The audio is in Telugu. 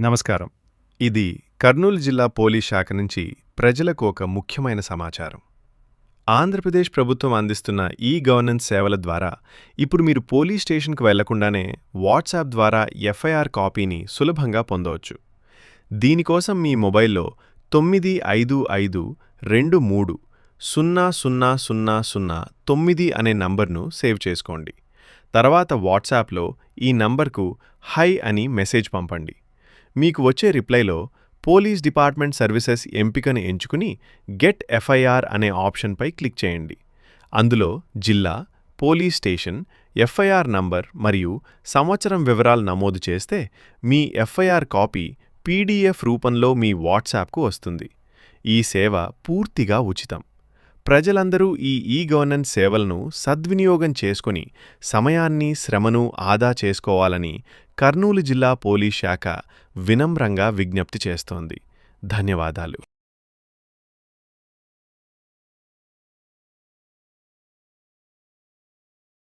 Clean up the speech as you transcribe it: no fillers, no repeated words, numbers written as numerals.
నమస్కారం. ఇది కర్నూలు జిల్లా పోలీస్ శాఖ నుంచి ప్రజలకు ఒక ముఖ్యమైన సమాచారం. ఆంధ్రప్రదేశ్ ప్రభుత్వం అందిస్తున్న ఈ-గవర్నెన్స్ సేవల ద్వారా ఇప్పుడు మీరు పోలీస్ స్టేషన్కు వెళ్లకుండానే వాట్సాప్ ద్వారా ఎఫ్ఐఆర్ కాపీని సులభంగా పొందవచ్చు. దీనికోసం మీ మొబైల్లో 9552300009 అనే నంబర్ను సేవ్ చేసుకోండి. తర్వాత వాట్సాప్లో ఈ నంబర్కు హై అని మెసేజ్ పంపండి. మీకు వచ్చే రిప్లైలో పోలీస్ డిపార్ట్మెంట్ సర్వీసెస్ ఎంపికను ఎంచుకుని గెట్ ఎఫ్ఐఆర్ అనే ఆప్షన్పై క్లిక్ చేయండి. అందులో జిల్లా, పోలీస్ స్టేషన్, ఎఫ్ఐఆర్ నంబర్ మరియు సంవత్సరం వివరాలు నమోదు చేస్తే మీ ఎఫ్ఐఆర్ కాపీ పీడీఎఫ్ రూపంలో మీ వాట్సాప్కు వస్తుంది. ఈ సేవ పూర్తిగా ఉచితం. ప్రజలందరూ ఈ-గవర్నెన్స్ సేవలను సద్వినియోగం చేసుకుని సమయాన్ని, శ్రమను ఆదా చేసుకోవాలని కర్నూలు జిల్లా పోలీస్ శాఖ వినమ్రంగా విజ్ఞప్తి చేస్తోంది. ధన్యవాదాలు.